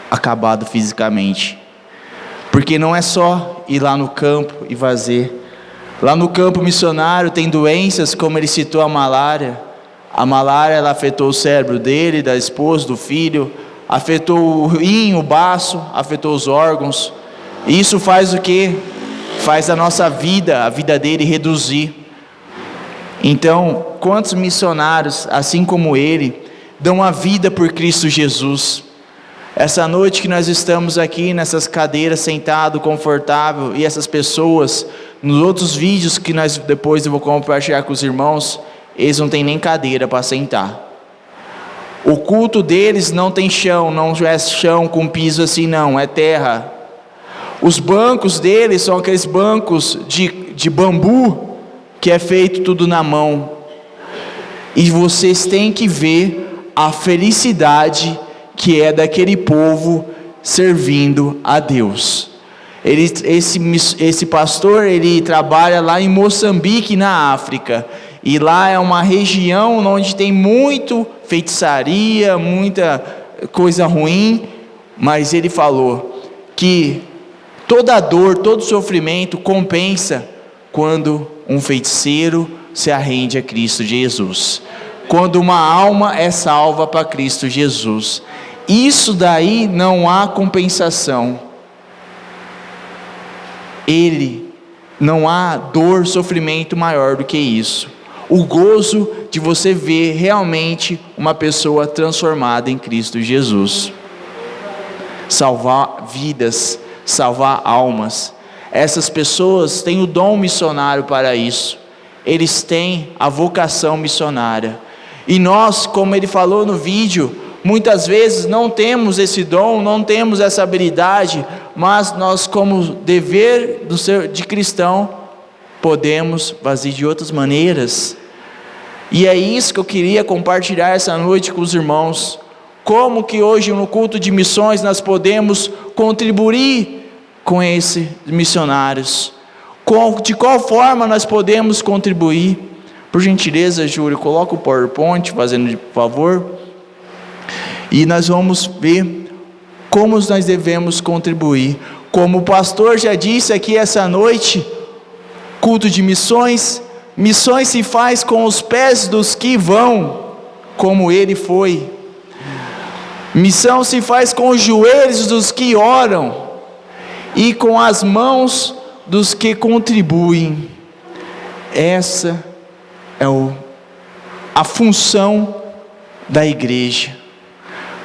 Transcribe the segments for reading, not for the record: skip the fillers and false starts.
acabado fisicamente. Porque não é só ir lá no campo e fazer. Lá no campo missionário tem doenças, como ele citou a malária. A malária, ela afetou o cérebro dele, da esposa, do filho, afetou o rim, o baço, afetou os órgãos. E isso faz o quê? Faz a nossa vida, a vida dele reduzir. Então, quantos missionários, assim como ele, dão a vida por Cristo Jesus? Essa noite que nós estamos aqui nessas cadeiras, sentado, confortável, e essas pessoas, nos outros vídeos que depois eu vou compartilhar com os irmãos, eles não têm nem cadeira para sentar. O culto deles não tem chão, não é chão com piso assim não, é terra. Os bancos deles são aqueles bancos de bambu, que é feito tudo na mão. E vocês têm que ver a felicidade que é daquele povo servindo a Deus. Esse pastor, ele trabalha lá em Moçambique, na África, e lá é uma região onde tem muito feitiçaria, muita coisa ruim, mas ele falou que toda dor, todo sofrimento compensa quando um feiticeiro se arrende a Cristo Jesus, quando uma alma é salva para Cristo Jesus. Isso daí não há compensação. Não há dor, sofrimento maior do que isso. O gozo de você ver realmente uma pessoa transformada em Cristo Jesus. Salvar vidas, salvar almas. Essas pessoas têm o dom missionário para isso. Eles têm a vocação missionária. E nós, como ele falou no vídeo, muitas vezes não temos esse dom, não temos essa habilidade, mas nós, como dever de cristão, podemos fazer de outras maneiras. E é isso que eu queria compartilhar essa noite com os irmãos. Como que hoje no culto de missões nós podemos contribuir com esses missionários? De qual forma nós podemos contribuir? Por gentileza, Júlio, coloca o PowerPoint, fazendo por favor. E nós vamos ver como nós devemos contribuir. Como o pastor já disse aqui essa noite, culto de missões se faz com os pés dos que vão, como ele foi. Missão se faz com os joelhos dos que oram e com as mãos dos que contribuem. Essa é a função da igreja.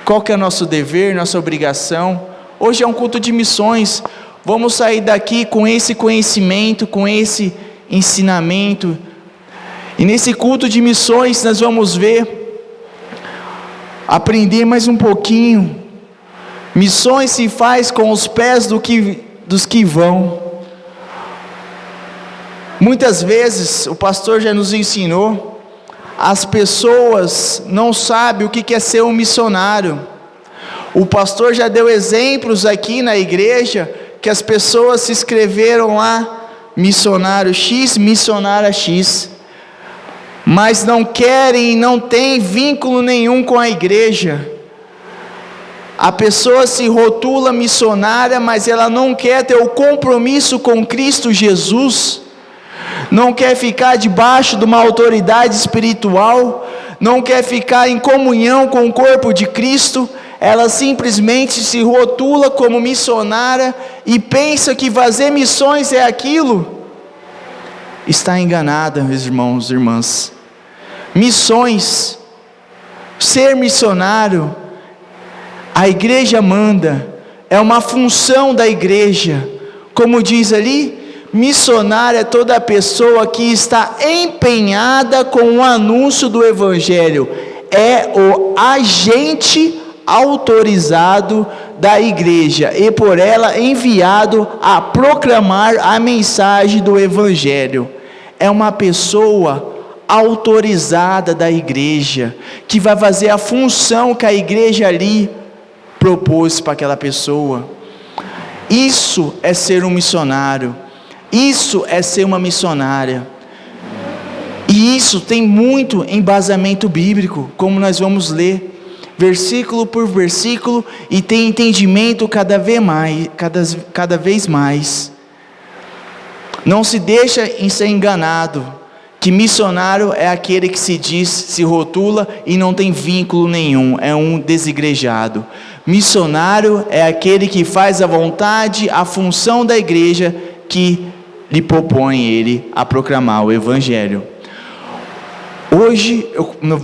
Qual que é o nosso dever, nossa obrigação? Hoje é um culto de missões. Vamos sair daqui com esse conhecimento, com esse ensinamento. E nesse culto de missões nós vamos aprender mais um pouquinho. Missões se faz com os pés dos que vão. Muitas vezes, o pastor já nos ensinou, as pessoas não sabem o que é ser um missionário. O pastor já deu exemplos aqui na igreja, que as pessoas se inscreveram lá, missionário X, missionária X, mas não querem, não tem vínculo nenhum com a igreja. A pessoa se rotula missionária, mas ela não quer ter o compromisso com Cristo Jesus, não quer ficar debaixo de uma autoridade espiritual, não quer ficar em comunhão com o corpo de Cristo. Ela simplesmente se rotula como missionária e pensa que fazer missões é aquilo. Está enganada, meus irmãos e irmãs. Missões, ser missionário, a igreja manda, é uma função da igreja. Como diz ali, missionária é toda pessoa que está empenhada com o anúncio do evangelho, é o agente autorizado da igreja e por ela enviado a proclamar a mensagem do evangelho. É uma pessoa autorizada da igreja, que vai fazer a função que a igreja ali propôs para aquela pessoa. Isso é ser um missionário, isso é ser uma missionária, e isso tem muito embasamento bíblico, como nós vamos ler. versículo por versículo, e tem entendimento cada vez mais. Não se deixa em ser enganado, que missionário é aquele que se diz, se rotula e não tem vínculo nenhum, é um desigrejado. Missionário é aquele que faz a vontade, a função da igreja que lhe propõe ele a proclamar o Evangelho. Hoje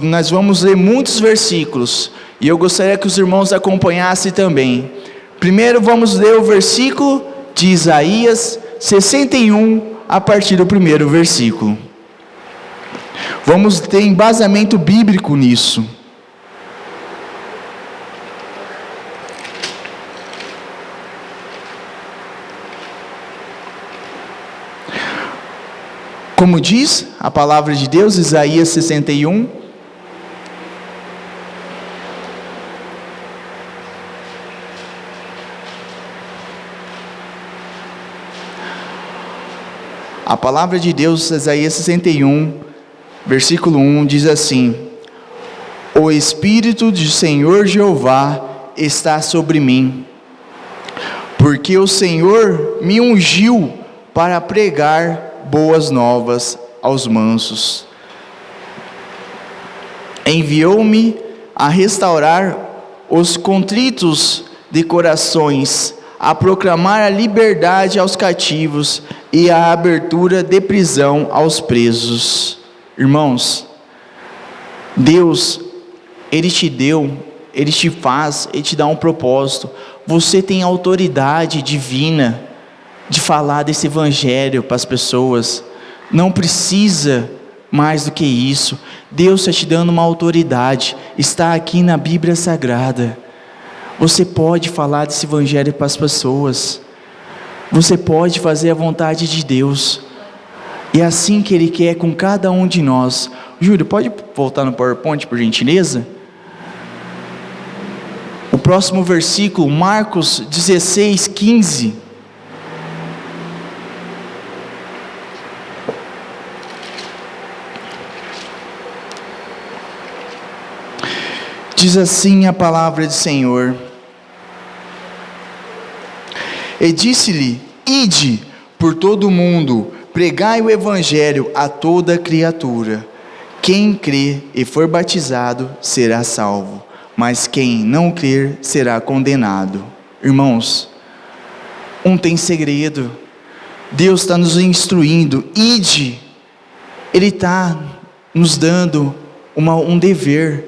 nós vamos ler muitos versículos, e eu gostaria que os irmãos acompanhassem também. Primeiro vamos ler o versículo de Isaías 61, a partir do primeiro versículo. Vamos ter embasamento bíblico nisso. Como diz a palavra de Deus, Isaías 61, a palavra de Deus, Isaías 61, versículo 1, diz assim: O Espírito do Senhor Jeová está sobre mim, porque o Senhor me ungiu para pregar boas novas aos mansos. Enviou-me a restaurar os contritos de corações, a proclamar a liberdade aos cativos e a abertura de prisão aos presos. Irmãos, Deus, Ele te deu, Ele te faz, Ele te dá um propósito. Você tem autoridade divina de falar desse Evangelho para as pessoas. Não precisa mais do que isso. Deus está te dando uma autoridade, está aqui na Bíblia Sagrada. Você pode falar desse Evangelho para as pessoas. Você pode fazer a vontade de Deus. E é assim que Ele quer com cada um de nós. Júlio, pode voltar no PowerPoint, por gentileza? O próximo versículo, Marcos 16, 15. Diz assim a palavra do Senhor: E disse-lhe: Ide por todo o mundo, pregai o Evangelho a toda criatura. Quem crê e for batizado será salvo, mas quem não crer será condenado. Irmãos, não tem segredo. Deus está nos instruindo. Ide. Ele está nos dando um dever,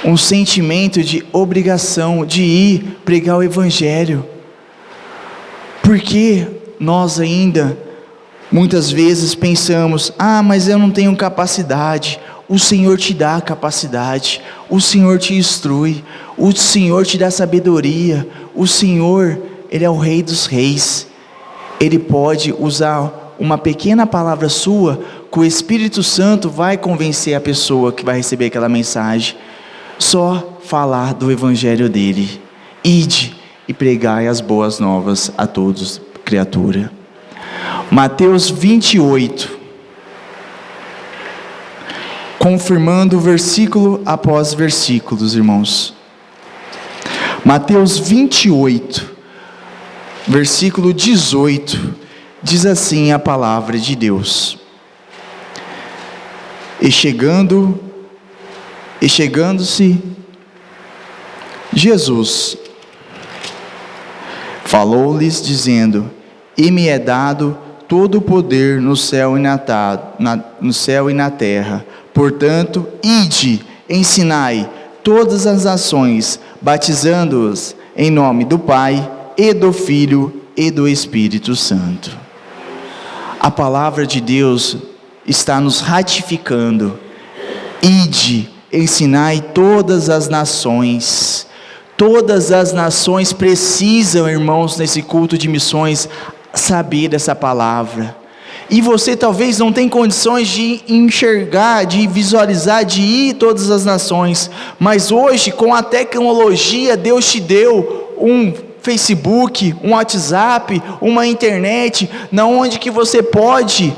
um sentimento de obrigação de ir pregar o Evangelho. Porque nós ainda muitas vezes pensamos: mas eu não tenho capacidade. O Senhor te dá capacidade, o Senhor te instrui, o Senhor te dá sabedoria. O Senhor, Ele é o Rei dos Reis. Ele pode usar uma pequena palavra sua, que o Espírito Santo vai convencer a pessoa que vai receber aquela mensagem. Só falar do Evangelho dele. Ide e pregai as boas novas a todos, criatura. Mateus 28, confirmando versículo após versículos, irmãos. Mateus 28, versículo 18, diz assim a palavra de Deus: E chegando-se Jesus, falou-lhes dizendo: E me é dado todo o poder no céu e na terra. Portanto, ide, ensinai todas as nações, batizando-os em nome do Pai, e do Filho, e do Espírito Santo. A palavra de Deus está nos ratificando. Ide, ensinai todas as nações. Todas as nações precisam, irmãos, nesse culto de missões, saber dessa palavra. E você talvez não tenha condições de enxergar, de visualizar, de ir todas as nações. Mas hoje, com a tecnologia, Deus te deu um Facebook, um WhatsApp, uma internet, na onde que você pode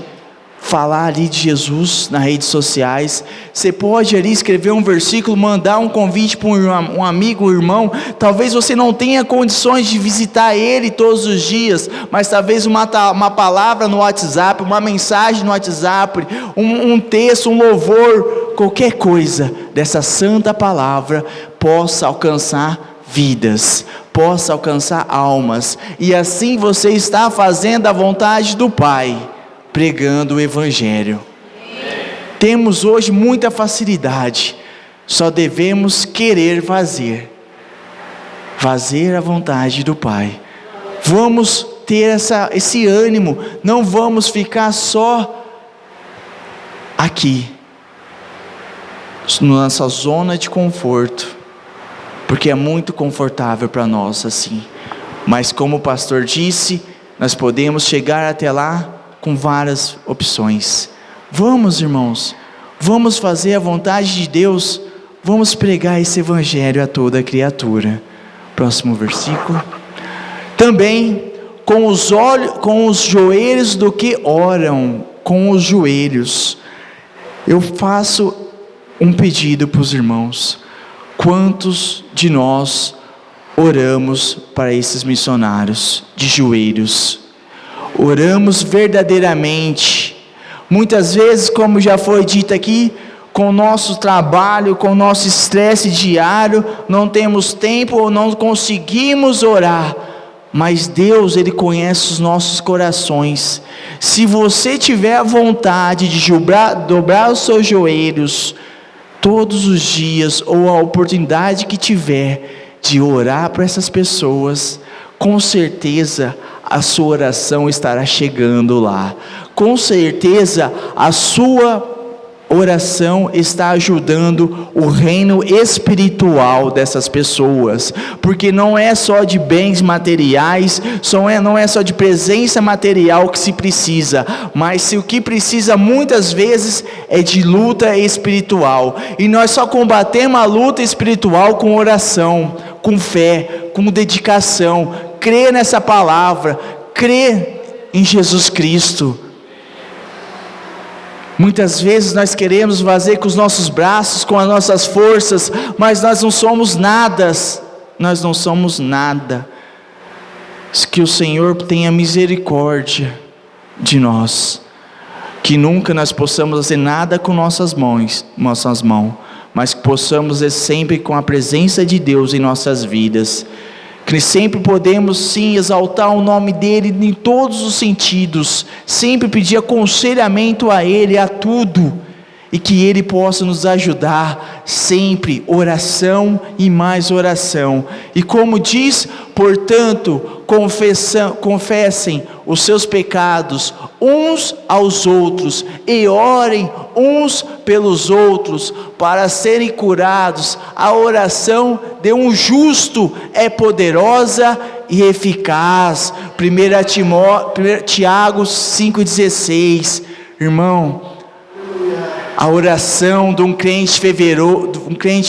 falar ali de Jesus nas redes sociais, você pode ali escrever um versículo, mandar um convite para um amigo, um irmão. Talvez você não tenha condições de visitar ele todos os dias, mas talvez uma palavra no WhatsApp, uma mensagem no WhatsApp, um texto, um louvor, qualquer coisa dessa santa palavra possa alcançar vidas, possa alcançar almas, e assim você está fazendo a vontade do Pai, pregando o Evangelho. Temos hoje muita facilidade, só devemos querer fazer a vontade do Pai. Vamos ter esse ânimo, não vamos ficar só aqui, nossa zona de conforto, porque é muito confortável para nós assim, mas como o pastor disse, nós podemos chegar até lá com várias opções. Vamos, irmãos, vamos fazer a vontade de Deus, vamos pregar esse Evangelho a toda criatura. Próximo versículo. Também com os joelhos do que oram, com os joelhos. Eu faço um pedido para os irmãos. Quantos de nós oramos para esses missionários de joelhos? Oramos verdadeiramente. Muitas vezes, como já foi dito aqui, com o nosso trabalho, com o nosso estresse diário, não temos tempo ou não conseguimos orar, mas Deus, Ele conhece os nossos corações. Se você tiver a vontade de dobrar os seus joelhos todos os dias, ou a oportunidade que tiver de orar para essas pessoas, com certeza a sua oração estará chegando lá. Com certeza a sua oração está ajudando o reino espiritual dessas pessoas, porque não é só de bens materiais, não é só de presença material que se precisa, mas o que precisa muitas vezes é de luta espiritual, e nós só combatemos a luta espiritual com oração, com fé, com dedicação, crer nessa palavra, crer em Jesus Cristo. Muitas vezes nós queremos fazer com os nossos braços, com as nossas forças, mas nós não somos nada. Que o Senhor tenha misericórdia de nós, que nunca nós possamos fazer nada com nossas mãos, mas que possamos ser sempre com a presença de Deus em nossas vidas, que sempre podemos sim exaltar o nome dEle em todos os sentidos, sempre pedir aconselhamento a Ele, a tudo, e que Ele possa nos ajudar, sempre oração e mais oração, e como diz, portanto, confessem os seus pecados uns aos outros, e orem uns pelos outros, para serem curados. A oração de um justo é poderosa e eficaz. 1 Tiago 5,16. Irmão, a oração de um crente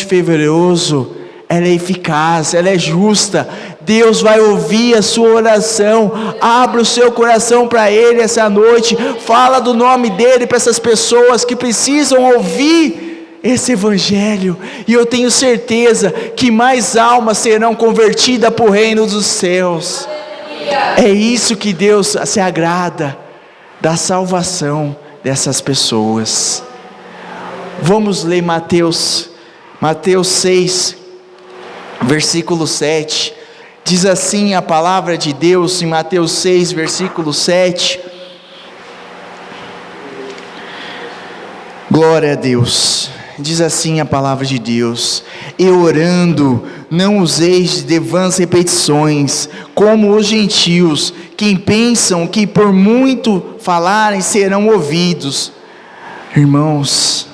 fervoroso, ela é eficaz, ela é justa. Deus vai ouvir a sua oração. Abra o seu coração para Ele essa noite. Fala do nome dEle para essas pessoas que precisam ouvir esse Evangelho. E eu tenho certeza que mais almas serão convertidas para o reino dos céus. É isso que Deus se agrada, da salvação dessas pessoas. Vamos ler Mateus 6, versículo 7. Diz assim a palavra de Deus em Mateus 6, versículo 7. Glória a Deus. Diz assim a palavra de Deus: e orando, não useis de vãs repetições, como os gentios, que pensam que por muito falarem serão ouvidos. Irmãos,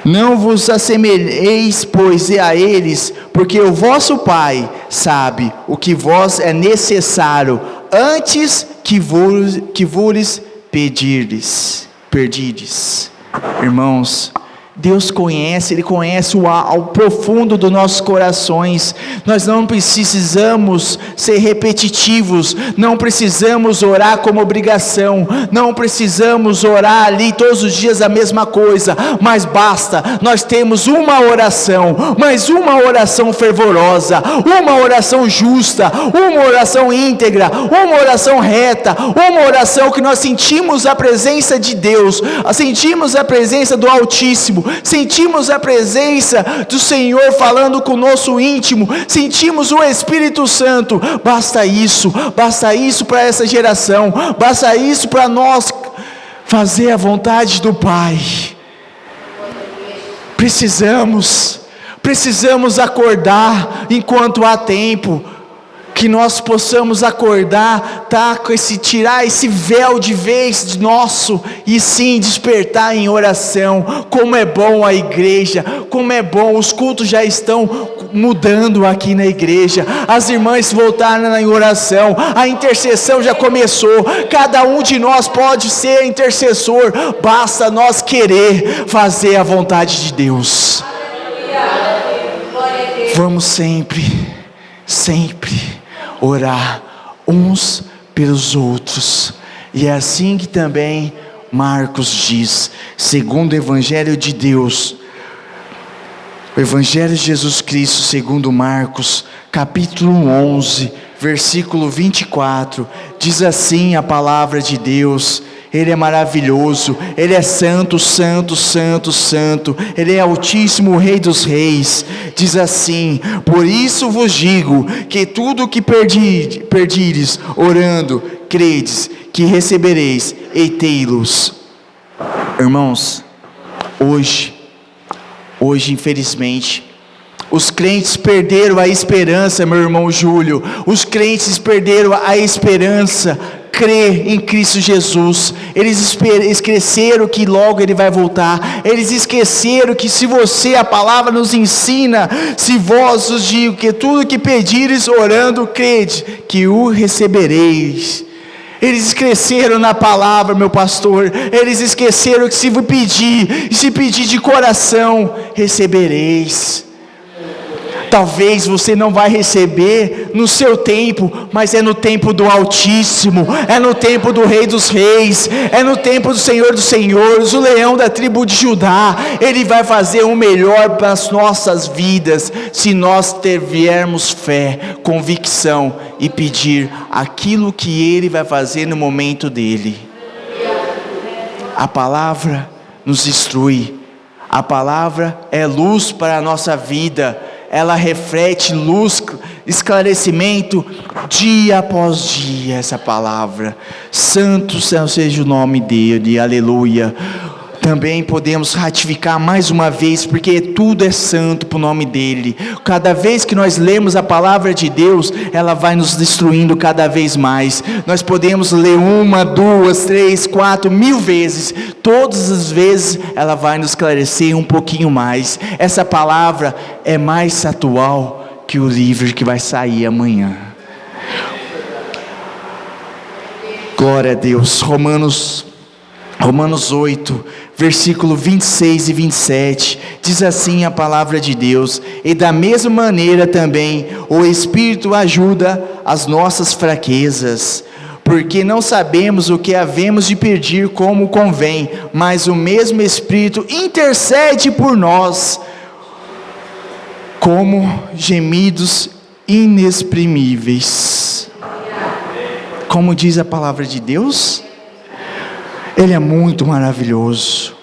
não vos assemelheis, pois, a eles, porque o vosso Pai sabe o que vos é necessário, antes que vos pedirdes. Irmãos, Deus conhece, Ele conhece ao profundo dos nossos corações. Nós não precisamos ser repetitivos, não precisamos orar como obrigação, não precisamos orar ali todos os dias a mesma coisa, mas basta, nós temos uma oração, mas uma oração fervorosa, uma oração justa, uma oração íntegra, uma oração reta, uma oração que nós sentimos a presença de Deus, sentimos a presença do Altíssimo, sentimos a presença do Senhor falando com o nosso íntimo, sentimos o Espírito Santo. Basta isso para essa geração, basta isso para nós fazer a vontade do Pai. Precisamos acordar enquanto há tempo, que nós possamos acordar, tirar esse véu de vez de nosso, e sim despertar em oração. Como é bom a igreja, como é bom, os cultos já estão mudando aqui na igreja, as irmãs voltaram em oração, a intercessão já começou, cada um de nós pode ser intercessor, basta nós querer fazer a vontade de Deus. Vamos sempre orar uns pelos outros, e é assim que também Marcos diz, segundo o Evangelho de Deus, o Evangelho de Jesus Cristo segundo Marcos, capítulo 11, versículo 24, diz assim a palavra de Deus: Ele é maravilhoso, Ele é santo, santo, santo, santo, Ele é altíssimo, Rei dos reis. Diz assim: por isso vos digo, que tudo o que perdires, orando, credes, que recebereis, e tei-los. Irmãos, hoje infelizmente, os crentes perderam a esperança, meu irmão Júlio, os crentes perderam a esperança, crer em Cristo Jesus. Eles esqueceram que logo Ele vai voltar, eles esqueceram que se você, a palavra nos ensina, se vós os digo, que tudo que pedires orando, crede, que o recebereis. Eles esqueceram na palavra, meu pastor, eles esqueceram que se pedir de coração, recebereis. Talvez você não vai receber no seu tempo, mas é no tempo do Altíssimo, é no tempo do Rei dos Reis, é no tempo do Senhor dos Senhores, o leão da tribo de Judá. Ele vai fazer o melhor para as nossas vidas, se nós tivermos fé, convicção e pedir aquilo que Ele vai fazer no momento dEle. A palavra nos instrui, a palavra é luz para a nossa vida, ela reflete luz, esclarecimento, dia após dia, essa palavra. Santo seja o nome dele, aleluia. Também podemos ratificar mais uma vez, porque tudo é santo para o nome dele. Cada vez que nós lemos a palavra de Deus, ela vai nos destruindo cada vez mais. Nós podemos ler 1, 2, 3, 4, 1000 vezes. Todas as vezes ela vai nos esclarecer um pouquinho mais. Essa palavra é mais atual que o livro que vai sair amanhã. Glória a Deus. Romanos 8, versículo 26 e 27, diz assim a palavra de Deus: e da mesma maneira também o Espírito ajuda as nossas fraquezas, porque não sabemos o que havemos de pedir como convém, mas o mesmo Espírito intercede por nós, como gemidos inexprimíveis. Como diz a palavra de Deus, Ele é muito maravilhoso.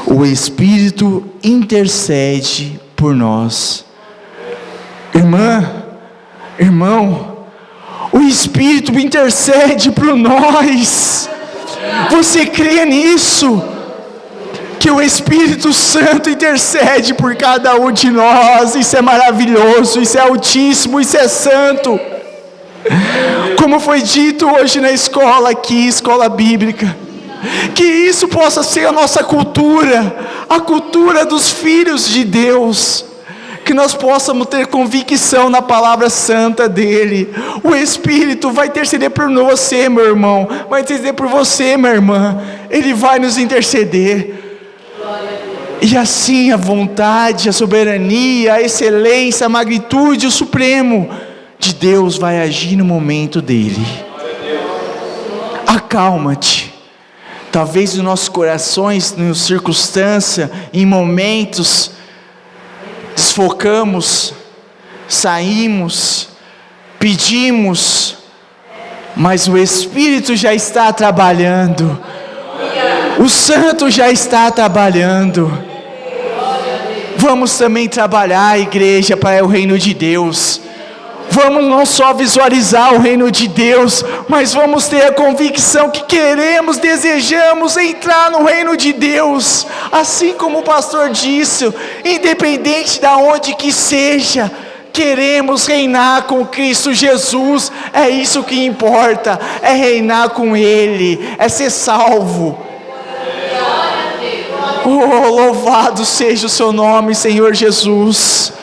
O Espírito intercede por nós. Irmão, o Espírito intercede por nós. Você crê nisso? Que o Espírito Santo intercede por cada um de nós. Isso é maravilhoso, isso é altíssimo, isso é santo. Como foi dito hoje na escola aqui, escola bíblica, que isso possa ser a nossa cultura, a cultura dos filhos de Deus, que nós possamos ter convicção na palavra santa dEle. O Espírito vai interceder por você, meu irmão, vai interceder por você, minha irmã, Ele vai nos interceder. E assim a vontade, a soberania, a excelência, a magnitude, o supremo de Deus vai agir no momento dele. Acalma-te. Talvez nos nossos corações, em circunstância, em momentos, desfocamos, saímos, pedimos, mas o Espírito já está trabalhando, o Santo já está trabalhando. Vamos também trabalhar, igreja, para o reino de Deus. Vamos não só visualizar o reino de Deus, mas vamos ter a convicção que queremos, desejamos entrar no reino de Deus. Assim como o pastor disse, independente de onde que seja, queremos reinar com Cristo Jesus. É isso que importa, é reinar com Ele, é ser salvo. Oh, louvado seja o seu nome, Senhor Jesus.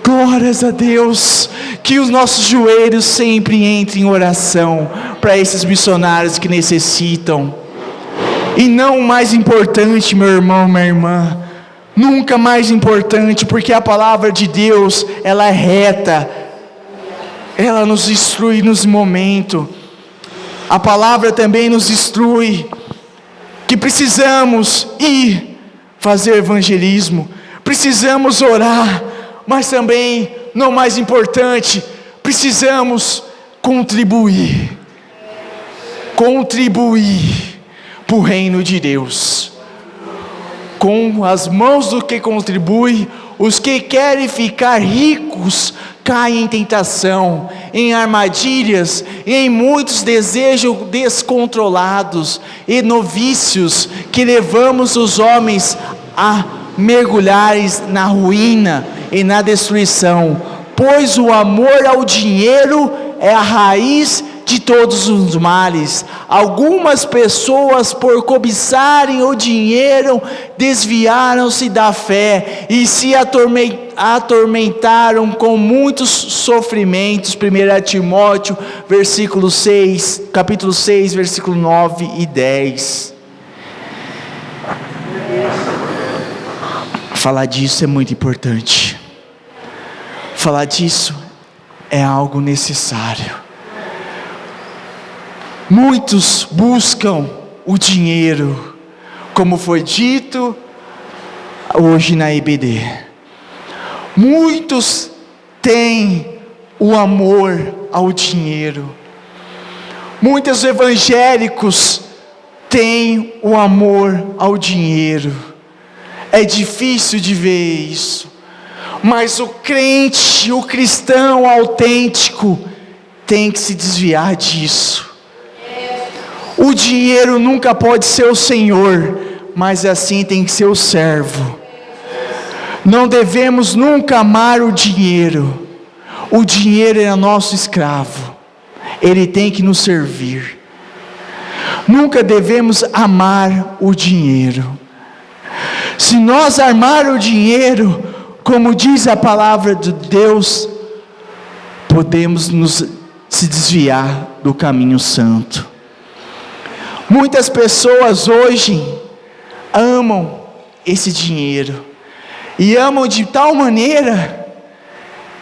Glórias a Deus. Que os nossos joelhos sempre entrem em oração para esses missionários que necessitam. E não o mais importante, meu irmão, minha irmã, nunca mais importante, porque a palavra de Deus, ela é reta, ela nos instrui nos momentos. A palavra também nos instrui que precisamos ir fazer evangelismo, precisamos orar, mas também, não mais importante, precisamos contribuir para o reino de Deus. Com as mãos do que contribui, os que querem ficar ricos caem em tentação, em armadilhas, e em muitos desejos descontrolados e no vícios que levamos os homens a mergulharem na ruína e na destruição, pois o amor ao dinheiro é a raiz de todos os males. Algumas pessoas, por cobiçarem o dinheiro, desviaram-se da fé e se atormentaram com muitos sofrimentos. 1 Timóteo, capítulo 6, versículo 9 e 10. Falar disso é muito importante. Falar disso é algo necessário. Muitos buscam o dinheiro, como foi dito hoje na IBD. Muitos têm o amor ao dinheiro. Muitos evangélicos têm o amor ao dinheiro. É difícil de ver isso, mas o crente, o cristão autêntico, tem que se desviar disso. O dinheiro nunca pode ser o Senhor, mas assim tem que ser o servo. Não devemos nunca amar o dinheiro. O dinheiro é nosso escravo, ele tem que nos servir. Nunca devemos amar o dinheiro. Se nós amar o dinheiro, como diz a palavra de Deus, podemos se desviar do caminho santo. Muitas pessoas hoje amam esse dinheiro, e amam de tal maneira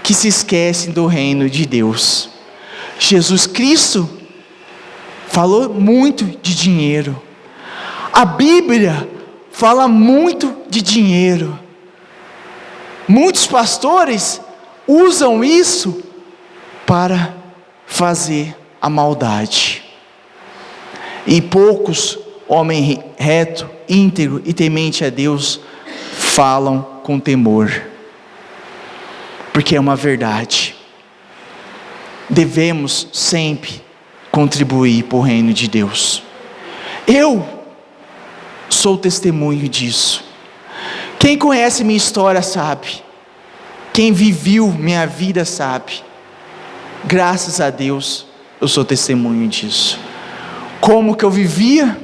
que se esquecem do reino de Deus. Jesus Cristo falou muito de dinheiro. A Bíblia fala muito de dinheiro. Muitos pastores usam isso para fazer a maldade. E poucos homens reto, íntegro e temente a Deus falam com temor, porque é uma verdade. Devemos sempre contribuir para o reino de Deus. Eu sou testemunho disso. Quem conhece minha história sabe. Quem viveu minha vida sabe. Graças a Deus eu sou testemunho disso. Como que eu vivia,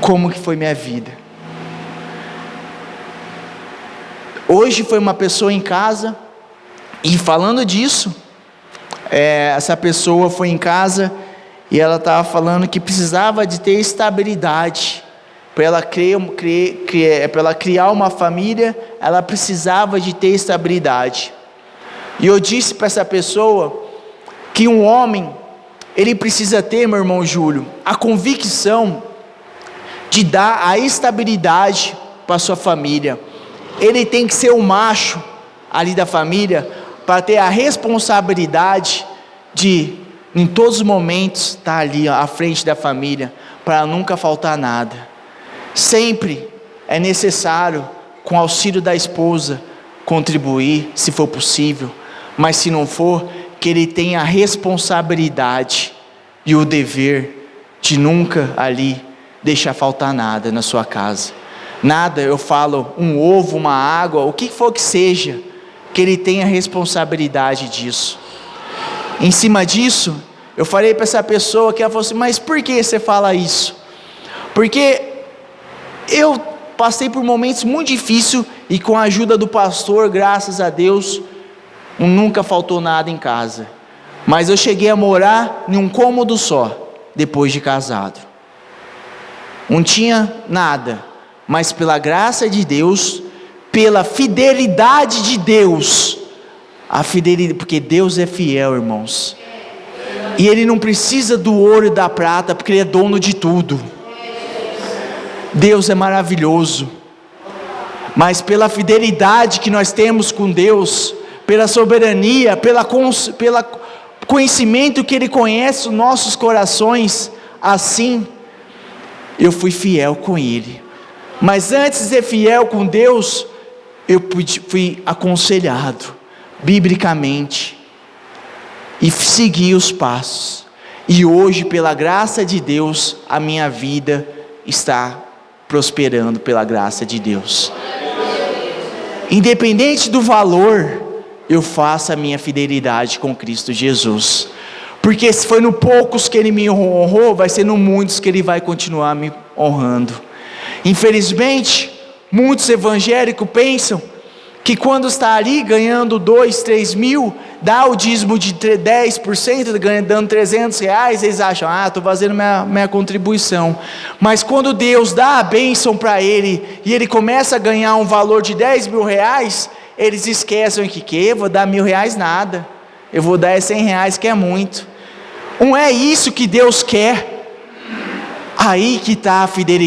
como que foi minha vida. Hoje foi uma pessoa em casa, e falando disso, essa pessoa foi em casa, e ela estava falando que precisava de ter estabilidade, para ela criar uma família, ela precisava de ter estabilidade. E eu disse para essa pessoa que um homem, ele precisa ter, meu irmão Júlio, a convicção de dar a estabilidade para sua família. Ele tem que ser o macho ali da família, para ter a responsabilidade de, em todos os momentos, estar ali à frente da família, para nunca faltar nada. Sempre é necessário, com o auxílio da esposa, contribuir, se for possível, mas se não for, que ele tenha a responsabilidade e o dever de nunca ali deixar faltar nada na sua casa. Nada, eu falo, um ovo, uma água, o que for que seja, que ele tenha a responsabilidade disso. Em cima disso, eu falei para essa pessoa, que ela falou assim, mas por que você fala isso? Porque eu passei por momentos muito difíceis, e com a ajuda do pastor, graças a Deus, nunca faltou nada em casa. Mas eu cheguei a morar em um cômodo só, depois de casado. Não tinha nada, mas pela graça de Deus, pela fidelidade de Deus, porque Deus é fiel, irmãos, e Ele não precisa do ouro e da prata, porque Ele é dono de tudo. Deus é maravilhoso, mas pela fidelidade que nós temos com Deus, pela soberania, pela conhecimento que Ele conhece os nossos corações, assim, eu fui fiel com Ele. Mas antes de ser fiel com Deus, eu fui aconselhado, biblicamente, e segui os passos, e hoje, pela graça de Deus, a minha vida está prosperando pela graça de Deus. Independente do valor, eu faço a minha fidelidade com Cristo Jesus, porque se foi no poucos que Ele me honrou, vai ser no muitos que Ele vai continuar me honrando. Infelizmente, muitos evangélicos pensam que quando está ali ganhando 2, 3 mil, dá o dízimo de 10%, dando 300 reais, eles acham, estou fazendo minha contribuição. Mas quando Deus dá a bênção para ele, e ele começa a ganhar um valor de 10 mil reais, eles esquecem que eu vou dar 1.000 reais nada, eu vou dar 100 reais que é muito. Não é isso que Deus quer. Aí que está a fidelidade.